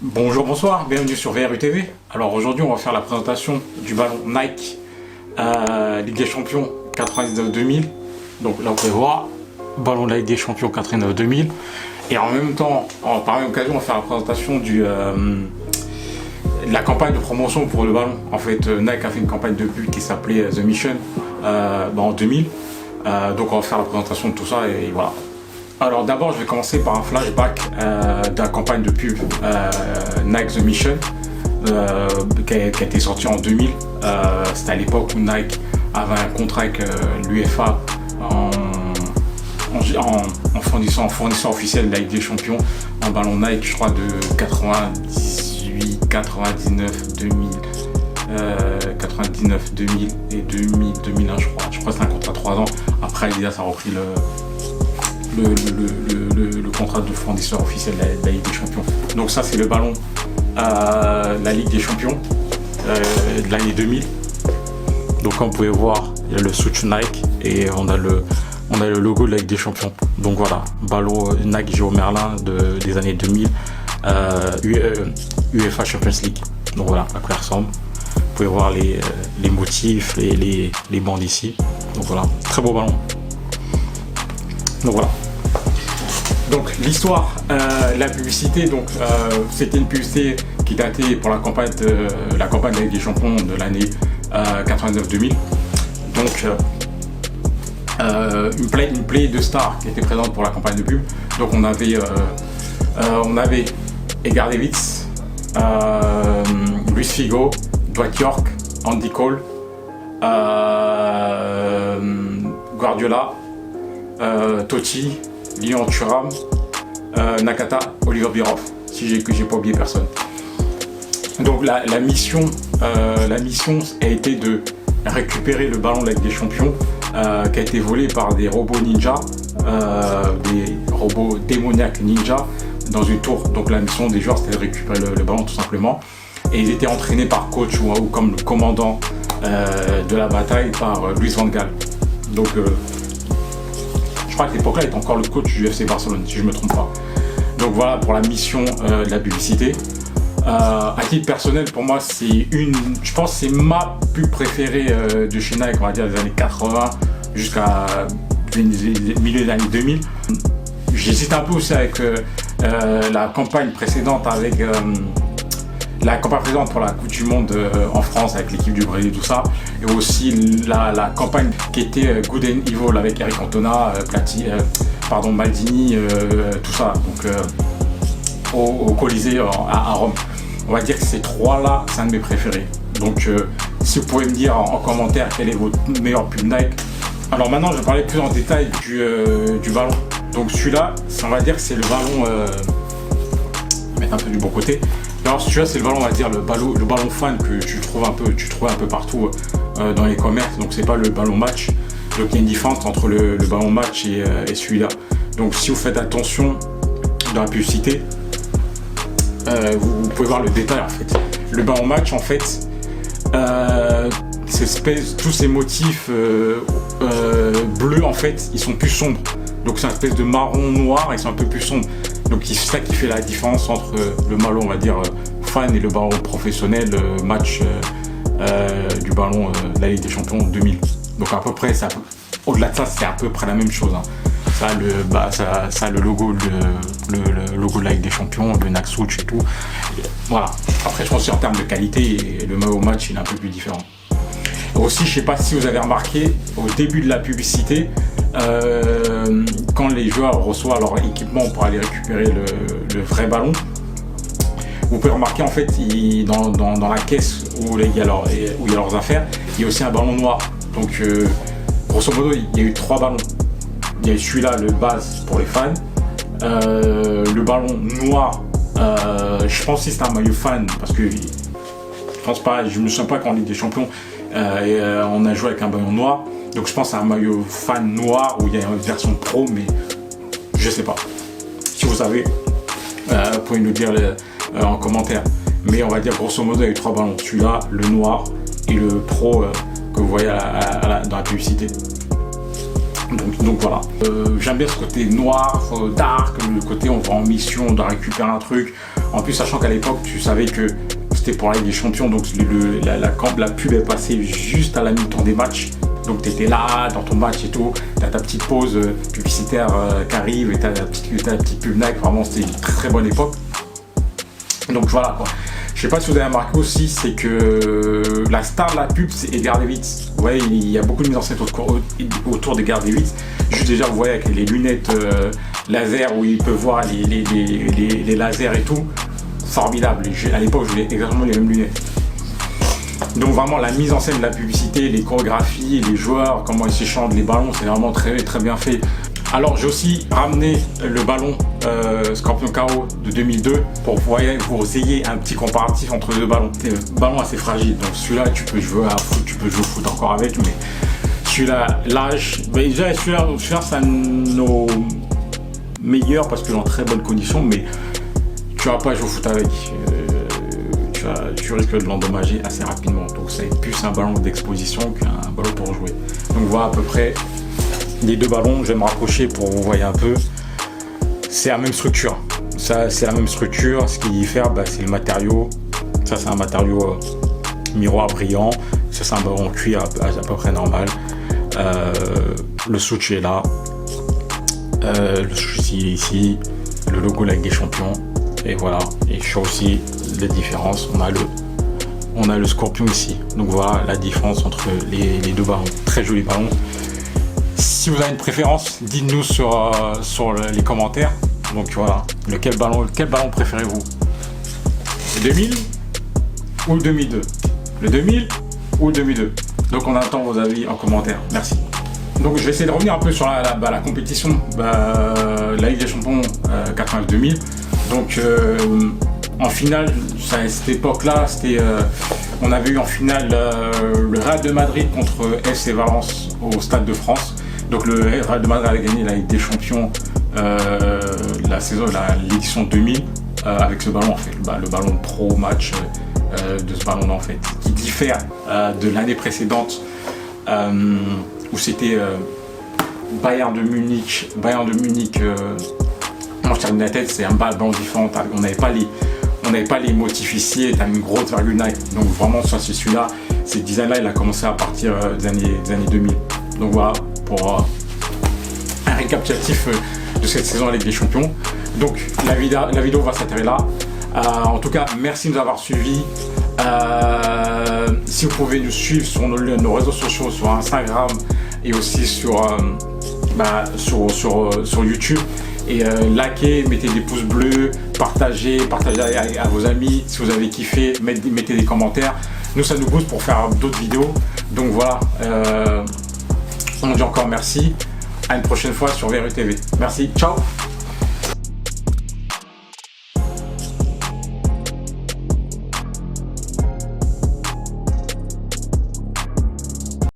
Bonjour, bonsoir, bienvenue sur VRU TV. Alors aujourd'hui on va faire la présentation du ballon Nike Ligue des Champions 99-2000. Donc là vous pouvez voir, ballon de la Ligue des Champions 89-2000. Et en même temps, par la même occasion, on va faire la présentation de la campagne de promotion pour le ballon. En fait, Nike a fait une campagne de pub qui s'appelait The Mission en 2000. Donc on va faire la présentation de tout ça et voilà. Alors d'abord, je vais commencer par un flashback de la campagne de pub Nike The Mission qui a été sortie en 2000. C'était à l'époque où Nike avait un contrat avec l'UEFA en fournisseur officiel de la Ligue des Champions, un ballon Nike, je crois, de 98, 99, 2000, 99, 2000 et 2000, 2001, je crois. Je crois que c'est un contrat de 3 ans. Après, Adidas a repris le contrat de fournisseur officiel de la Ligue des Champions. Donc ça, c'est le ballon la Ligue des Champions de l'année 2000. Donc comme vous pouvez voir, il y a le switch Nike et on a le logo de la Ligue des Champions. Donc voilà, ballon Nike Géo Merlin des années 2000, UEFA Champions League. Donc voilà à quoi il ressemble. Vous pouvez voir les motifs, les bandes ici. Donc voilà, très beau ballon. Donc voilà. Donc l'histoire, la publicité, donc c'était une publicité qui datait pour la campagne de la Ligue des Champions de l'année 99-2000. Donc une play de stars qui était présente pour la campagne de pub. Donc on avait Edgar Davids, Luis Figo, Dwight York, Andy Cole, Guardiola, Totti, Lilian Thuram, Nakata, Oliver Bierhoff, si j'ai pas oublié personne. Donc la mission a été de récupérer le ballon de la Ligue des Champions qui a été volé par des robots ninja, des robots démoniaques ninja dans une tour. Donc la mission des joueurs c'était de récupérer le ballon tout simplement. Et ils étaient entraînés par coach ou comme le commandant de la bataille par Luis Van Gaal. Donc je crois qu'à l'époque là il était encore le coach du FC Barcelone si je ne me trompe pas. Donc voilà pour la mission de la publicité. À titre personnel pour moi je pense que c'est ma pub préférée de chez Nike, on va dire des années 80 jusqu'à milieu des années 2000. J'hésite un peu aussi avec la campagne précédente pour la Coupe du Monde en France avec l'équipe du Brésil, tout ça, et aussi la campagne qui était Good and Evil avec Eric Cantona, Maldini, tout ça, donc au Colisée à Rome. On va dire que ces trois-là, c'est un de mes préférés. Donc si vous pouvez me dire en commentaire quel est votre meilleur pub Nike. Alors maintenant, je vais parler plus en détail du ballon. Donc celui-là, on va dire que c'est le ballon, mettre un peu du bon côté. Alors celui-là c'est le ballon, on va dire le ballon fan que tu trouves un peu partout dans les commerces. Donc c'est pas le ballon match. Donc il y a une différence entre le ballon match et celui-là. Donc si vous faites attention dans la publicité, vous pouvez voir le détail en fait. Le ballon match en fait, tous ces motifs bleus en fait, ils sont plus sombres. Donc c'est une espèce de marron noir, ils sont un peu plus sombres. Donc c'est ça qui fait la différence entre le ballon, on va dire, fan et le ballon professionnel match du ballon de la Ligue des Champions 2000. Donc à peu près, au-delà de ça, c'est à peu près la même chose. Hein. Ça a le logo, le logo de la Ligue des Champions, le Nike Switch et tout. Et voilà. Après, je pense qu'en termes de qualité, le maillot match, il est un peu plus différent. Aussi, je sais pas si vous avez remarqué, au début de la publicité, quand les joueurs reçoivent leur équipement pour aller récupérer le vrai ballon, vous pouvez remarquer en fait dans la caisse où il y a leurs affaires, il y a aussi un ballon noir. Donc grosso modo il y a eu 3 ballons. Il y a eu celui-là, le base pour les fans, le ballon noir, je pense que c'est un maillot fan parce que je me souviens pas qu'en Ligue des Champions on a joué avec un ballon noir. Donc je pense que c'est un maillot fan noir où il y a une version pro, mais je sais pas. Si vous savez, vous pouvez nous dire en commentaire. Mais on va dire grosso modo il y a eu 3 ballons. Celui-là, le noir et le pro que vous voyez dans la publicité. Donc voilà. J'aime bien ce côté noir, dark, le côté on va en mission, on doit récupérer un truc, En plus, sachant qu'à l'époque, tu savais que c'était pour la Ligue des Champions, donc la pub est passée juste à la mi-temps des matchs. Donc tu étais là dans ton match et tout, tu as ta petite pause publicitaire qui arrive et tu as la petite pub Nike. Vraiment, c'était une très bonne époque. Donc voilà quoi. Je sais pas si vous avez remarqué aussi, c'est que la star de la pub, c'est Edgar Davids. Vous voyez, il y a beaucoup de mise en scène autour d'Edgar Davids. Juste déjà, vous voyez avec les lunettes laser où il peut voir les lasers et tout. Formidable. À l'époque, je voulais exactement les mêmes lunettes. Donc vraiment, la mise en scène de la publicité, les chorégraphies, les joueurs, comment ils s'échangent les ballons, c'est vraiment très bien fait. Alors j'ai aussi ramené le ballon Scorpion KO de 2002 pour vous ayez un petit comparatif entre les deux ballons. C'est un ballon assez fragile, donc celui-là tu peux jouer à foot, tu peux jouer au foot encore avec, mais celui-là, l'âge, déjà celui-là c'est un de nos meilleurs parce qu'il est en très bonne condition, mais tu vas pas jouer au foot avec. Tu risques de l'endommager assez rapidement, donc c'est plus un ballon d'exposition qu'un ballon pour jouer. Donc voilà à peu près les deux ballons. Je vais me rapprocher pour que vous voyez un peu. C'est la même structure. Ça, c'est la même structure. Ce qui diffère, c'est le matériau. Ça, c'est un matériau miroir brillant. Ça, c'est un ballon en cuir à peu près normal. Le switch est là. Le switch est ici. Le logo de la Ligue des Champions. Et voilà. Et je suis aussi les différences. On a le Scorpion ici. Donc voilà la différence entre les deux ballons. Très joli ballon. Si vous avez une préférence, dites-nous sur les commentaires. Donc voilà, quel ballon préférez-vous? Le 2000 ou le 2002? Le 2000 ou le 2002? Donc on attend vos avis en commentaire. Merci. Donc je vais essayer de revenir un peu sur la compétition, la Ligue des Champions 89-2000. Donc en finale, à cette époque-là, on avait eu en finale le Real de Madrid contre FC Valence au Stade de France. Donc le Real de Madrid avait gagné la Ligue des Champions l'édition 2000 avec ce ballon en fait, le ballon pro match de ce ballon-là en fait, qui diffère de l'année précédente où c'était Bayern de Munich, Manchester United. C'est un ballon différent. On n'avait pas les motifs ici, t'as une grosse virgule Nike. Donc vraiment ça c'est celui-là, ce design-là il a commencé à partir des années 2000. Donc voilà pour un récapitulatif de cette saison avec les champions. Donc la vidéo va s'arrêter là. En tout cas, merci de nous avoir suivis. Si vous pouvez nous suivre sur nos réseaux sociaux, sur Instagram et aussi sur YouTube. Et likez, mettez des pouces bleus, partagez à vos amis si vous avez kiffé, mettez des commentaires. Nous, ça nous booste pour faire d'autres vidéos. Donc voilà, on dit encore merci. À une prochaine fois sur VRUTV. Merci, ciao.